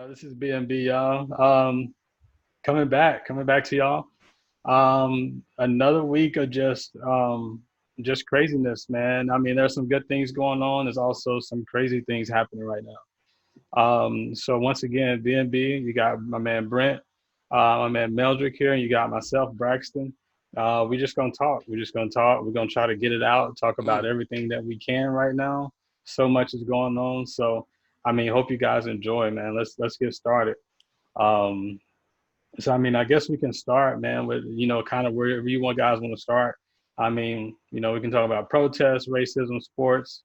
This is B.M.B, y'all. Coming back to y'all. Another week of just craziness, man. I mean, there's some good things going on. There's also some crazy things happening right now. So once again, B&B, you got my man Brent, my man Meldrick here, and you got myself, Braxton. We just gonna talk. We're just gonna talk. We're gonna try to get it out, talk about everything that we can right now. So much is going on. So I mean, hope you guys enjoy, man. Let's get started. Um, so I mean, I guess we can start, man, with kind of wherever you want guys want to start. I mean, we can talk about protests, racism, sports.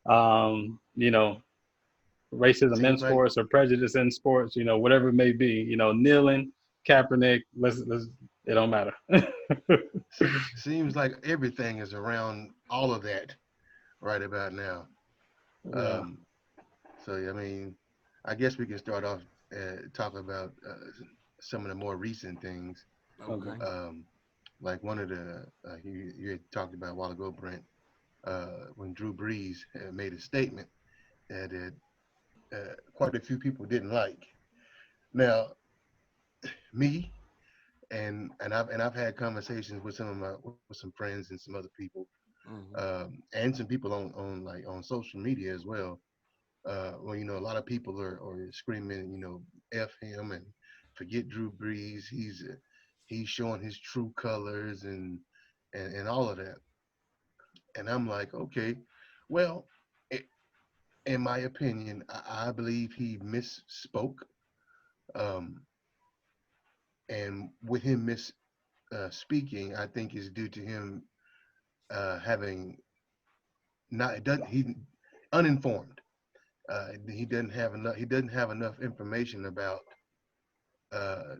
You know, racism in Seems like sports or prejudice in sports, whatever it may be, kneeling, Kaepernick, let's it don't matter. seems like everything is around all of that right about now. Yeah. Um, so I mean, I guess we can start off talking about some of the more recent things. Okay. Okay. Um, like one of the you had talked about a while ago, Brent, when Drew Brees made a statement that quite a few people didn't like. Now, me and I've had conversations with with some friends and some other people Hmm. and some people on social media as well. Well, a lot of people are screaming, "F him" and forget Drew Brees. He's showing his true colors and all of that. And I'm like, okay, well, i- in my opinion, I believe he misspoke. Um, and with him miss speaking, I think is due to him having not it doesn't he uninformed. He doesn't have enough. He doesn't have enough information about uh,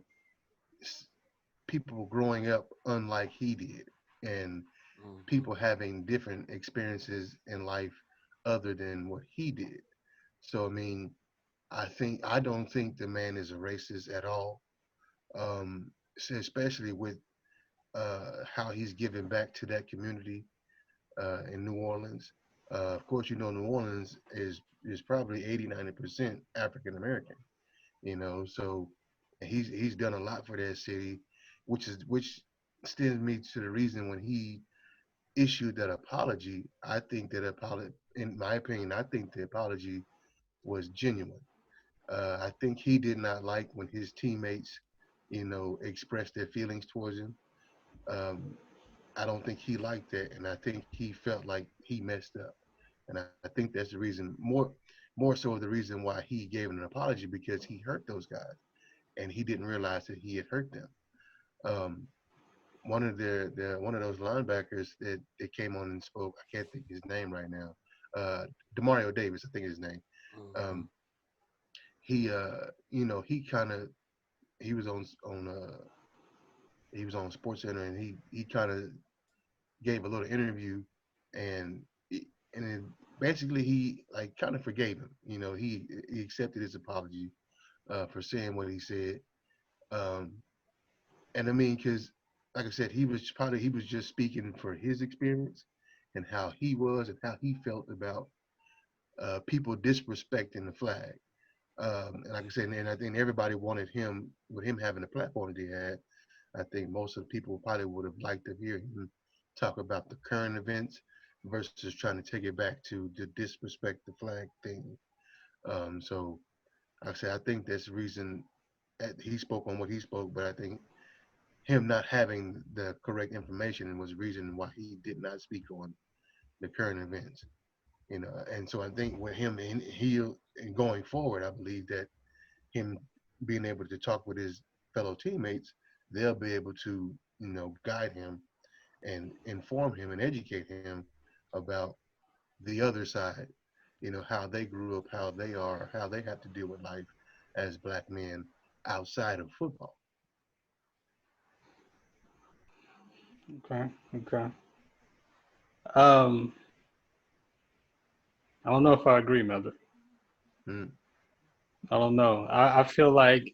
people growing up unlike he did, and Hmm. people having different experiences in life other than what he did. So I mean, I don't think the man is a racist at all. Especially with how he's giving back to that community in New Orleans. Of course, New Orleans is probably 80-90% African American. So he's done a lot for that city, which stems me to the reason when he issued that apology. I think that apology, in my opinion, I think the apology was genuine. I think he did not like when his teammates, expressed their feelings towards him. Um, I don't think he liked that, and I think he felt like he messed up. And I think that's the reason more so the reason why he gave an apology because he hurt those guys and he didn't realize that he had hurt them. Um, one of those linebackers that came on and spoke, I can't think his name right now. Demario Davis, I think is his name. Hmm. Um, he kind of he was on Sports Center and he kind of gave a little interview and and then basically he like kind of forgave him. He accepted his apology for saying what he said. Um, and I mean, because like I said, he was just speaking for his experience and how he was and how he felt about people disrespecting the flag. And like I said, and I think everybody wanted him with him having the platform that he had. I think most of the people probably would have liked to hear him talk about the current events versus trying to take it back to the disrespect the flag thing. So like I said, I think that's the reason that he spoke on what he spoke, but I think him not having the correct information was the reason why he did not speak on the current events. And so I think with him and going forward, I believe that him being able to talk with his fellow teammates, they'll be able to, guide him and inform him and educate him about the other side, how they grew up, how they are, how they have to deal with life as black men outside of football. Okay. Okay. Um, I don't know if I agree, Mother. Mm, I don't know. I feel like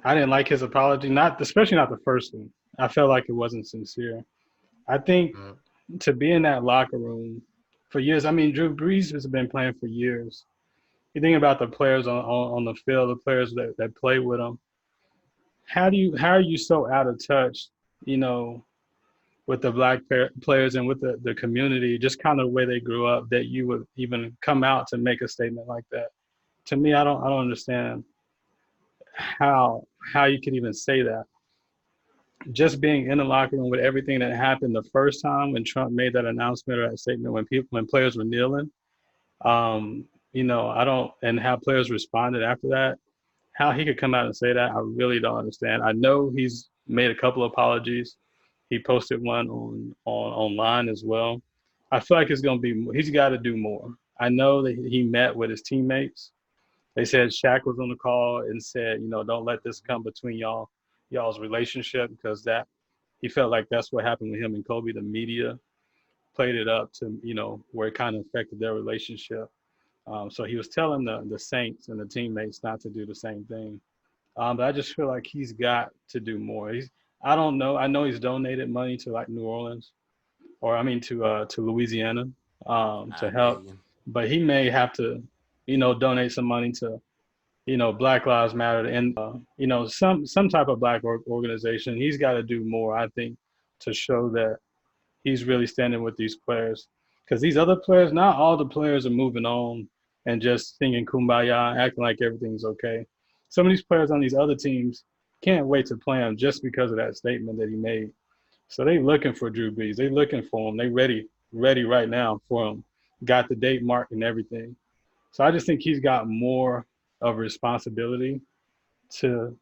I didn't like his apology, not especially not the first one. I felt like it wasn't sincere. I think uh, to be in that locker room for years. I mean, Drew Brees has been playing for years. you think about the players on the field, the players that play with him. How are you so out of touch, you know, with the black players and with the community, just kind of the way they grew up, that you would even come out to make a statement like that? To me, I don't understand how you could even say that. Just being in the locker room with everything that happened the first time when Trump made that announcement or that statement, when players were kneeling, you know, I don't, and how players responded after that, how he could come out and say that, I really don't understand. I know he's made a couple of apologies. He posted one on online as well. I feel like it's gonna be, he's got to do more. I know that he met with his teammates. They said Shaq was on the call and said, you know, don't let this come between y'all's relationship, because that, he felt like that's what happened with him and Kobe. The media played it up to, you know, where it kind of affected their relationship. So he was telling the Saints and the teammates not to do the same thing. But I just feel like he's got to do more. I don't know. I know he's donated money to like New Orleans, or I mean to Louisiana, to Nine help. million. But he may have to, you know, donate some money to, you know, Black Lives Matter and you know, some type of black organization. He's got to do more, I think, to show that he's really standing with these players. Because these other players, not all the players are moving on and just singing kumbaya, acting like everything's okay. Some of these players on these other teams can't wait to play him just because of that statement that he made. So they looking for Drew Brees. They looking for him. They ready right now for him. Got the date marked and everything. So I just think he's got more of a responsibility to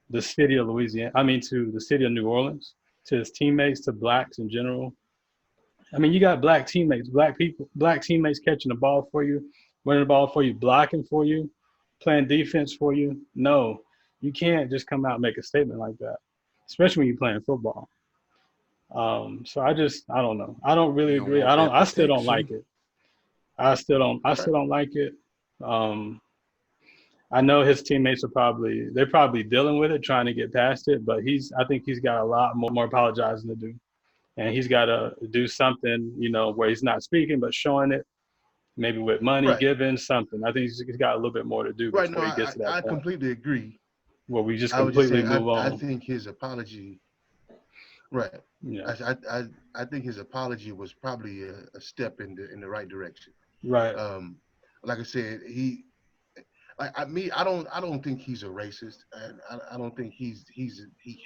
the city of Louisiana. I mean, to the city of New Orleans, to his teammates, to blacks in general. I mean, you got black teammates, black people, black teammates catching the ball for you, running the ball for you, blocking for you, playing defense for you. No, you can't just come out and make a statement like that, especially when you're playing football. So I don't know. I don't really You don't agree. want that I still don't like protection. it. I Right. still don't like it. Um, I know his teammates they're probably dealing with it, trying to get past it, but I think he's got a lot more apologizing to do. And he's got to do something, you know, where he's not speaking, but showing it, maybe with money Right. given, something. I think he's got a little bit more to do Right. No, before he gets to that I point completely agree. where we just I was just completely saying, move I on. think his apology, right. Yeah, I think his apology was probably a step in the right direction. right. Um, like I said, I don't think he's a racist, and I don't think he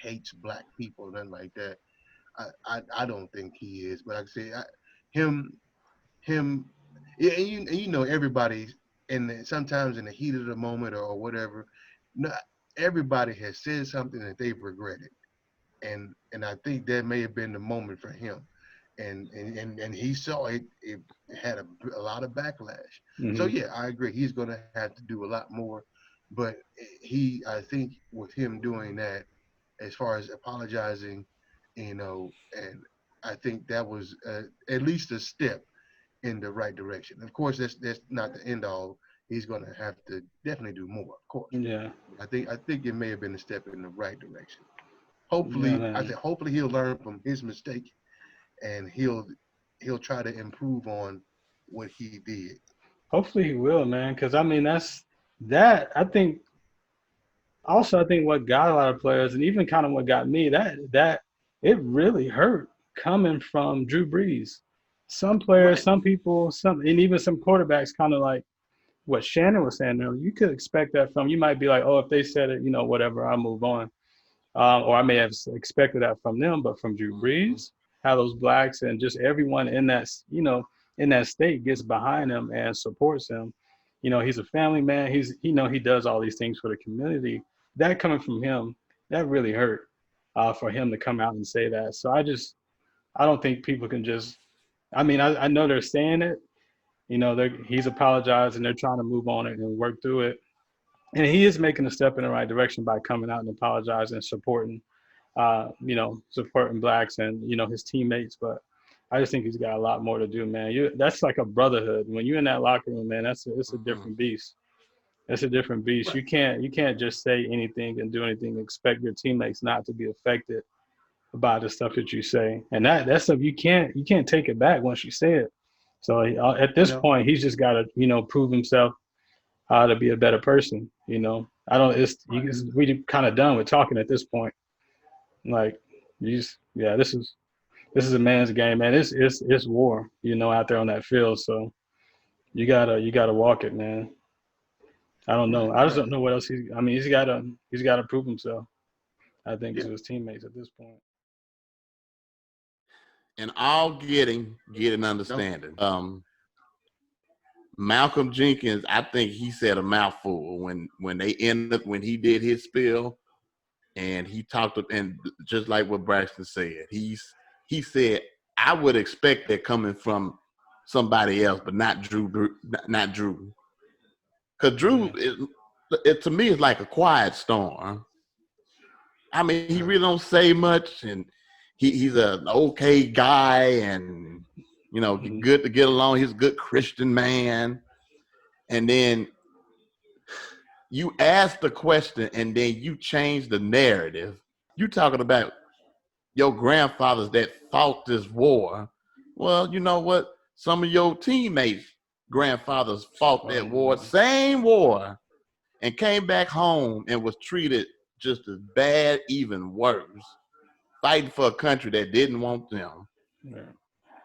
hates black people or nothing like that. I don't think he is, but like I say, him him, yeah, and you know everybody, and sometimes in the heat of the moment or whatever, not everybody has said something that they've regretted, and I think that may have been the moment for him, and he saw it. It had a lot of backlash. So Hmm. yeah, I agree. He's going to have to do a lot more, but I think with him doing that, as far as apologizing, and I think that was at least a step in the right direction. Of course, that's not the end all. He's going to have to definitely do more, of course. Yeah, I think it may have been a step in the right direction. yeah, Hopefully, I man. said hopefully he'll learn from his mistake and he'll try to improve on what he did. Hopefully he will, man. Because I mean, that. I think also I think what got a lot of players, and even kind of what got me, that it really hurt coming from Drew Brees. Some players, Right. some people, and even some quarterbacks, kind of like what Shannon was saying earlier. You could expect that from. You might be like, oh, if they said it, you know, whatever, I'll move on. Or I may have expected that from them, but from Drew Hmm. Brees, how those blacks and just everyone in that, you know, in that state gets behind him and supports him. You know, he's a family man. You know, he does all these things for the community. That coming from him, that really hurt for him to come out and say that. So I don't think people can just. I mean, I know they're saying it. You know, he's apologized and they're trying to move on it and work through it. And he is making a step in the right direction by coming out and apologizing and supporting you know, supporting blacks and, you know, his teammates. But I just think he's got a lot more to do, man. That's like a brotherhood. When you're in that locker room, man, it's a Hmm. different beast. It's a different beast. Right. You can't just say anything and do anything and expect your teammates not to be affected by the stuff that you say. And that's stuff you can't take it back once you say it. So at this No. point, he's just got to, you know, prove himself how to be a better person. I don't. We kind of done with talking at this point. Like, yeah, this is a man's game, man. It's war, out there on that field. So you gotta walk it, man. I don't Right, know. I just right. don't know what else I mean, he's gotta prove himself. I think Yeah, to his teammates at this point. And all getting no, understanding. Malcolm Jenkins, I think he said a mouthful when he did his spill and he talked and just like what Braxton said, he said I would expect that coming from somebody else, but not Drew, not Drew, because Drew Yeah. to me is like a quiet storm. I mean, he right. really don't say much, and he's an okay guy, and Hmm. good to get along. He's a good Christian man, and then you ask the question, and then you change the narrative. You talking about your grandfathers that fought this war. Well, you know what? Some of your teammates' grandfathers fought Fought that in the war, war. same war, and came back home and was treated just as bad, even worse, fighting for a country that didn't want them. Yeah.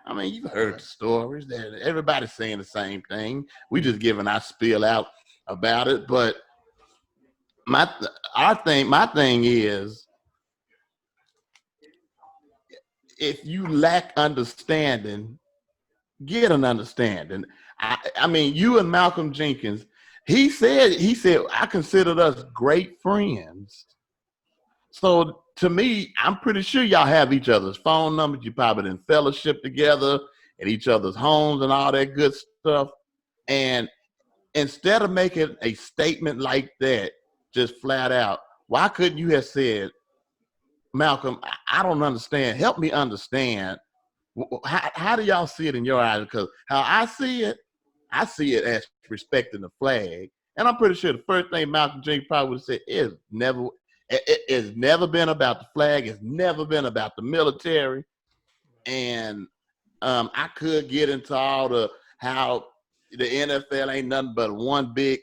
I mean, you've heard Right. the stories that everybody's saying the same thing. We Mm-hmm. just giving our spiel out about it. But my thing is, if you lack understanding, get an understanding. I mean, you and Malcolm Jenkins, he said, I considered us great friends. So to me, I'm pretty sure y'all have each other's phone numbers. You probably in fellowship together at each other's homes and all that good stuff. And instead of making a statement like that, just flat out, why couldn't you have said, Malcolm, I don't understand. Help me understand. How do y'all see it in your eyes? Because how I see it as respecting the flag. And I'm pretty sure the first thing Malcolm Jenkins probably would have said is it's never been about the flag. It's never been about the military. And I could get into all the how the NFL ain't nothing but one big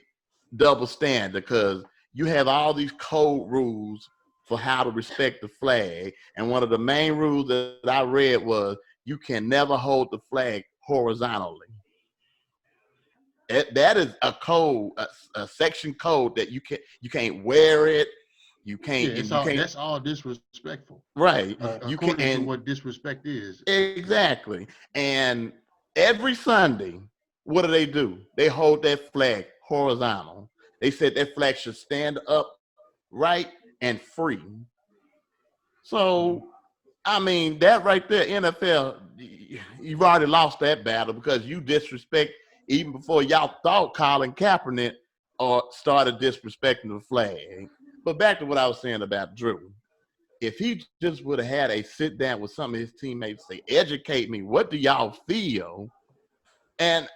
double standard because you have all these code rules for how to respect the flag. And one of the main rules that I read was you can never hold the flag horizontally. That is a code, a section code that you can't wear it. You Yeah, can't it's you all can't that's all disrespectful, right. Right. You can according to and what disrespect is. exactly. And every Sunday, what do? They hold that flag horizontal. They said that flag should stand up right and free. Mm-hmm. So I mean, that right there, NFL, you've already lost that battle because you disrespect even before y'all thought Colin Kaepernick or started disrespecting the flag. But back to what I was saying about Drew. If he just would have had a sit down with some of his teammates, say, educate me, what do y'all feel? And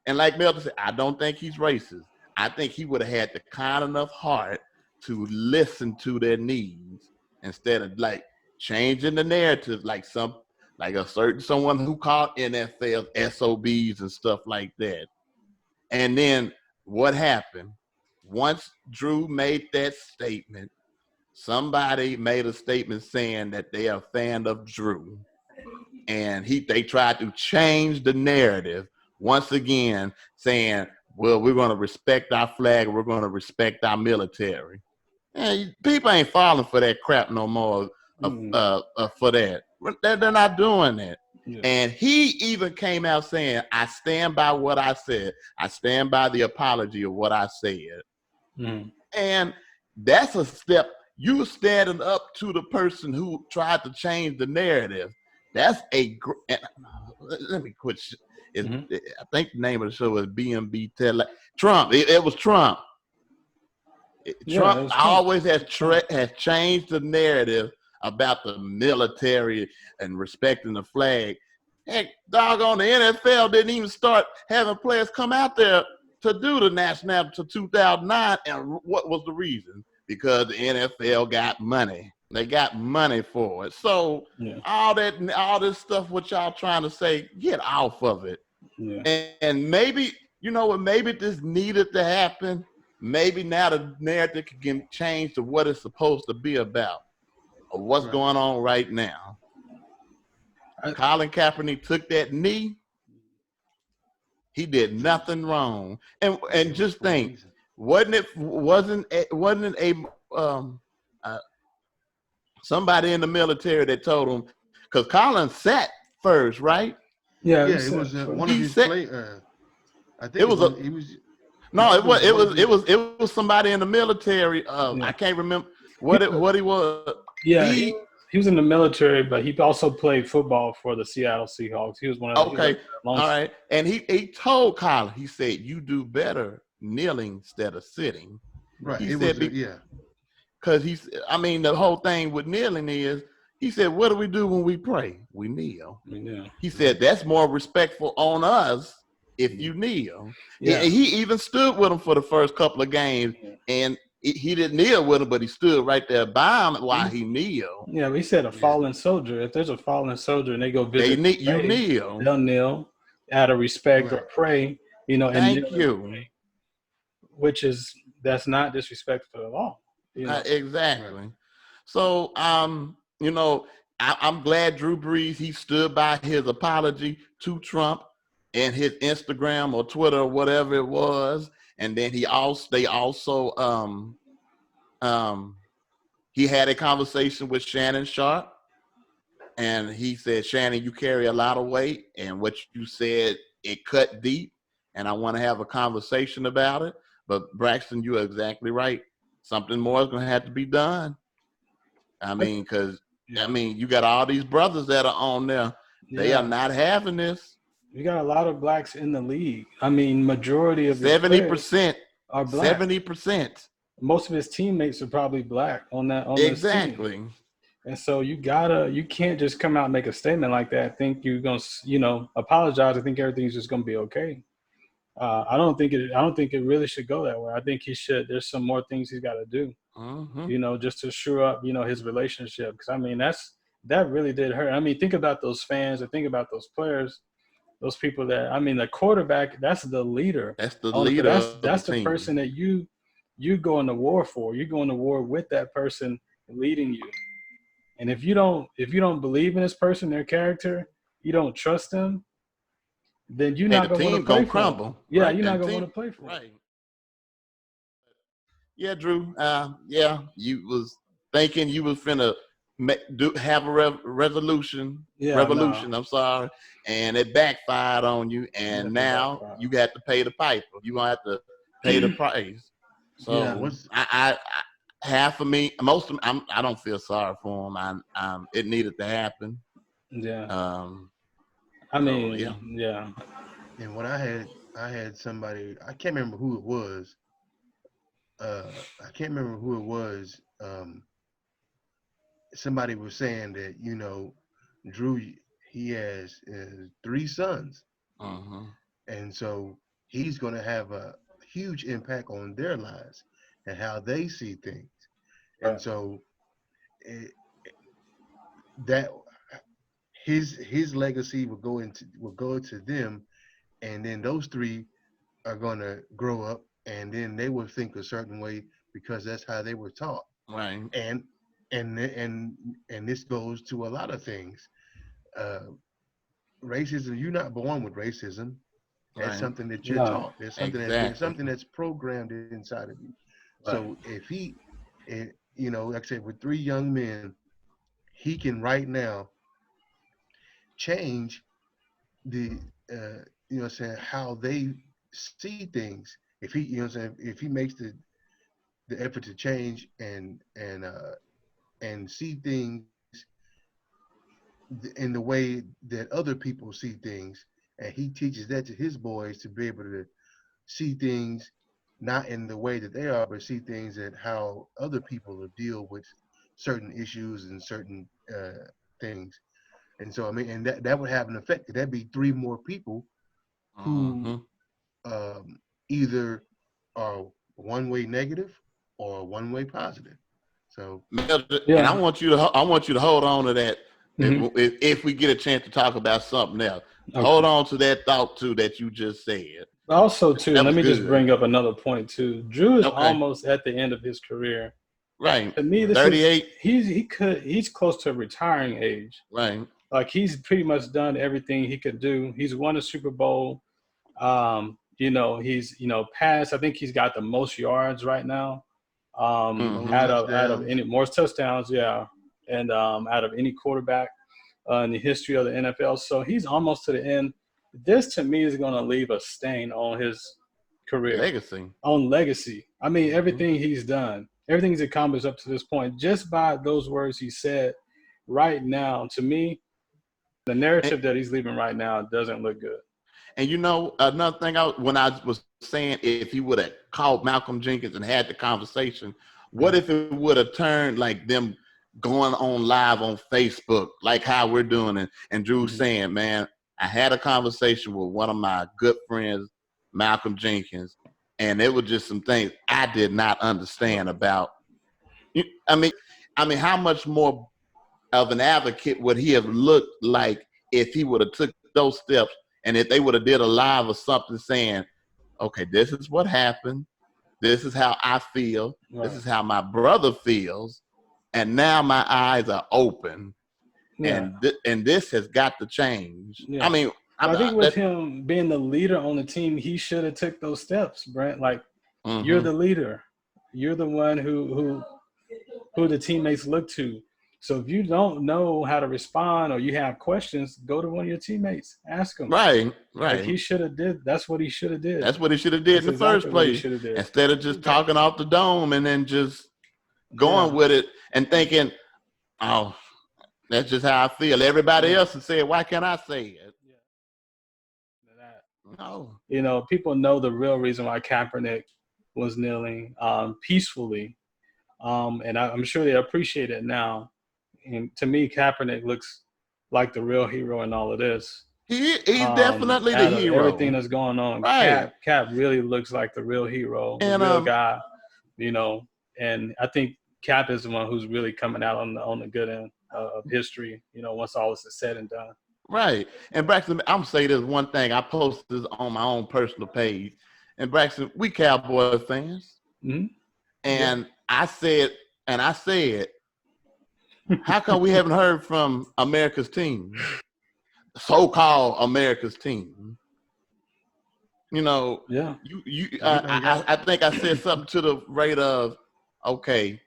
and like Melton said, I don't think he's racist. I think he would have had the kind enough heart to listen to their needs instead of like changing the narrative like a certain someone who called NFL SOBs and stuff like that. And then what happened? Once Drew made that statement, somebody made a statement saying that they are a fan of Drew and they tried to change the narrative once again, saying, "Well, we're going to respect our flag, we're going to respect our military." And people ain't falling for that crap no more. Mm-hmm. For that, they're not doing it. Yeah. And he even came out saying, "I stand by what I said. I stand by the apology of what I said." Mm-hmm. And that's a step. You standing up to the person who tried to change the narrative. That's let me quit. Mm-hmm. I think the name of the show is B.M.B. Trump. It was Trump. Yeah, Trump it was Trump. always It was Trump. has changed the narrative about the military and respecting the flag. Heck, doggone, the NFL didn't even start having players come out there to do the national anthem to 2009. And what was the reason? Because the NFL got money. They got money for it. So Yeah. all this stuff, what y'all trying to say, get off of it. Yeah. And maybe you know what? Maybe this needed to happen. Maybe now the narrative can change to what it's supposed to be about, or what's Right. going on right now. I, Colin Kaepernick took that knee. He did nothing wrong. And It was just for a think, reason. wasn't uh, somebody in the military that told him, because Colin sat first, right? yeah, Yeah, we it said was for one of He his sat. play. I It think was a he was. I no. think it was one of his. It was somebody in the military. I yeah. can't remember He what he was. Yeah, He he was in the military, but he also played football for the Seattle Seahawks. He was one of the, he was a Okay, long. all right. And he told Colin, he said, "You do better kneeling instead of sitting." Right. He It said was. Yeah. because I mean, the whole thing with kneeling is, he said, "What do we do when we pray? We kneel." Yeah, He said, Right. "That's more respectful on us if Mhm. you kneel." yeah, He even stood with him for the first couple of games, and he didn't kneel with him, but he stood right there by him while he kneeled. yeah. We said a Yeah. fallen soldier. If there's a fallen soldier and they go They visit the you grave, kneel. they'll kneel out of respect or Right. pray, and kneel Thank and you. pray, which is that's not disrespectful at all. You know, Right. Exactly. So, you know, I'm glad Drew Brees, he stood by his apology to Trump and his Instagram or Twitter or whatever it was, and then they also um he had a conversation with Shannon Sharp, and he said, "Shannon, you carry a lot of weight, and what you said, it cut deep, and I want to have a conversation about it." But Braxton, you are exactly right. Something more is going to have to be done. I mean, because yeah, you got all these brothers that are on there. They are yeah. not having this. You got a lot of blacks in the league. I mean, majority of your Seventy players percent, are black. 70%. Most of his teammates are probably black on this team. Exactly. And so you can't just come out and make a statement like that. Think you're gonna, apologize. I think everything's just gonna be okay. I don't think it really should go that way. I think he should. There's some more things he's got to do, Hmm. just to shore up, his relationship. Because I mean, that really did hurt. I mean, think about those fans and think about those players, those people that. I mean, the quarterback. That's the leader That's the on the. leader of the That's the team. person that you go into war for. You go into war with that person leading you. And if you don't believe in this person, their character, you don't trust them, then you're Hey, not the gonna want to team play gonna for them. crumble, Yeah, right? you're not And gonna team, want to play for them. right? Yeah, Drew. Yeah, you was thinking you was finna have a Yeah, no, revolution. I'm sorry, and it backfired on you, and definitely now backfire. you got to pay the piper. You gonna have to pay the price. Yeah. Yeah, So What's half of me, most of me, I don't feel sorry for him. It needed to happen. yeah. Um, I so yeah. mean, yeah, and what I had somebody. I can't remember who it was. I can't remember who it was. Somebody was saying that Drew, he has three sons, Uh-huh. and so he's going to have a huge impact on their lives and how they see things. And right. so it, that his legacy will go to them, and then those three are going to grow up, and then they will think a certain way because that's how they were taught. Right. And and this goes to a lot of things. Uh, Racism, you're not born with racism. That's Right. something that you're No, taught. There's Exactly. something that's programmed inside of you. right. So like I said, with three young men, he can right now change the saying how they see things. If he if he makes the effort to change and see things in the way that other people see things, and he teaches that to his boys to be able to see things not in the way that they are, but see things at how other people will deal with certain issues and certain things. And so I mean, and that would have an effect. That'd be three more people who Uh-huh. um, either are one way negative or one way positive. So And Yeah. I want you to hold on to that. Hmm. If we get a chance to talk about something else, hold Okay. on to that thought too that you just said. Also, too, That let was me just good. bring up another point too. Drew is Okay. almost at the end of his career. Right. To me, this is 38. he's close to retiring age. Right. Like he's pretty much done everything he could do. He's won a Super Bowl. He's passed. I think he's got the most yards right now. Most Mm-hmm. Out of touchdowns. any more touchdowns, yeah, and out of any quarterback in the history of the NFL. So he's almost to the end. This to me is going to leave a stain on his career, Legacy. on legacy. I mean, Mm-hmm. everything he's done, everything he's accomplished up to this point, just by those words he said right now, to me, the And, narrative that he's leaving right now doesn't look good. and another thing, when I was saying, if he would have called Malcolm Jenkins and had the conversation, what if it would have turned like them going on live on Facebook, like how we're doing it, and Drew Mm-hmm. saying, man, I had a conversation with one of my good friends, Malcolm Jenkins, and it was just some things I did not understand about. I mean, how much more of an advocate would he have looked like if he would have took those steps, and if they would have did a live or something saying, okay, this is what happened, this is how I feel, this Right. is how my brother feels, and now my eyes are open, Yeah. and this has got to change. I Yeah. mean, But I think with that. him being the leader on the team, he should have took those steps, Brent. Like you're Mm-hmm. the leader. You're the one who the teammates look to. So if you don't know how to respond or you have questions, go to one of your teammates. Ask them. Right, Like right. he should have did. That's what he should have did. That's what he should have did in That's the first exactly what he place, should have did. instead of just talking off the dome and then just going Yeah. with it and thinking, oh, that's just how I feel. Everybody Yeah. else has said, why can't I say it? That. No. People know the real reason why Kaepernick was kneeling peacefully, and I'm sure they appreciate it now. And to me, Kaepernick looks like the real hero in all of this. He's definitely the Out of everything hero. that's going on, Right. Cap really looks like the real hero, the And real guy. You know, and I think Cap is the one who's really coming out on the good end of history. Once all this is said and done. right. And Braxton, I'm gonna say this one thing. I posted this on my own personal page. And Braxton, we Cowboy fans. Mm-hmm. Yeah. And I said, how come we haven't heard from America's team? So-called America's team. Yeah. I think I said something to the rate of, okay,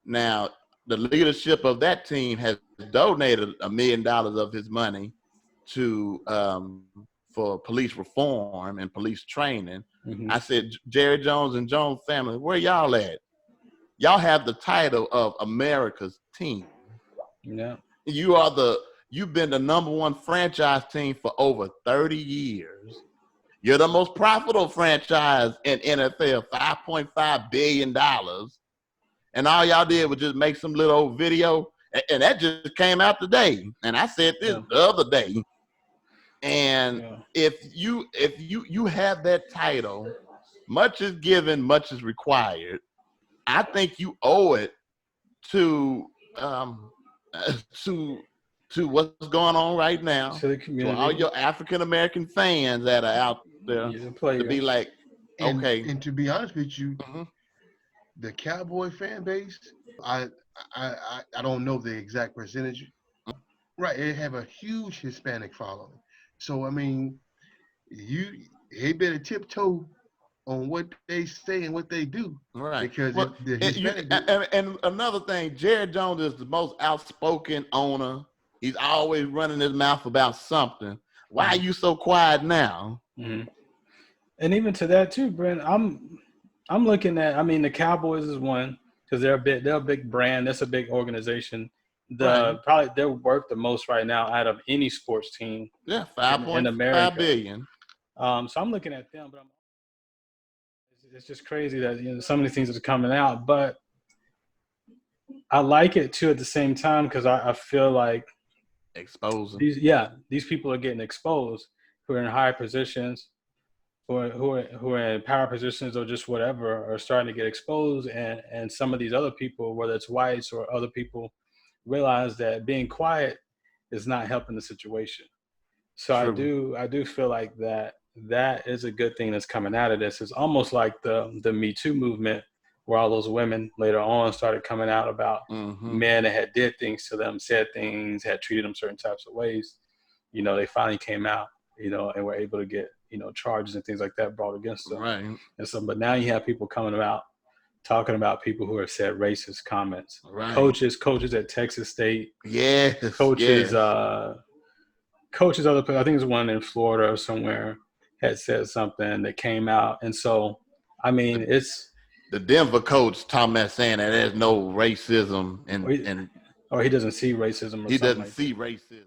now the leadership of that team has donated $1 million of his money to for police reform and police training. Mm-hmm. I said, Jerry Jones and Jones family, where y'all at? Y'all have the title of America's team. Yeah. You've been the number one franchise team for over 30 years. You're the most profitable franchise in NFL, $5.5 billion. And all y'all did was just make some little old video. And that just came out today. And I said this the other day. And if you have that title, much is given, much is required. I think you owe it to to what's going on right now, To the to all community. your African American fans that are out there, You're the to be player. like, okay. And to be honest with you, Mm-hmm. the Cowboy fan base, I don't know the exact percentage. Right, they have a huge Hispanic following. So I mean, they better tiptoe on what they say and what they do, Right. because if Well, the Hispanic group, and another thing, Jerry Jones is the most outspoken owner. He's always running his mouth about something. Why are you so quiet now? Mm-hmm. And even to that too, Brent, I'm looking at. I mean, the Cowboys is one because they're a big brand. That's a big organization. Right. Probably they're worth the most right now out of any sports team Yeah, in 5.5 America. billion. So I'm looking at them, but it's just crazy that some of these things are coming out. But I like it too at the same time because I feel like Exposing. these people are getting exposed who are in high positions, who are in power positions or just whatever, are starting to get exposed, and some of these other people, whether it's whites or other people, realize that being quiet is not helping the situation. So True. I do feel like that that is a good thing that's coming out of this. It's almost like the Me Too movement, where all those women later on started coming out about Mm-hmm. men that had did things to them, said things, had treated them certain types of ways. They finally came out, and were able to get, charges and things like that brought against them. Right. And so, but now you have people coming out talking about people who have said racist comments. Right. Coaches at Texas State, Yes. coaches, Yes. coaches other I think there's one in Florida or somewhere had said something that came out. And so, I mean, it's The Denver coach talking about saying that there's no racism or and he doesn't see racism or he something doesn't like that. see racism.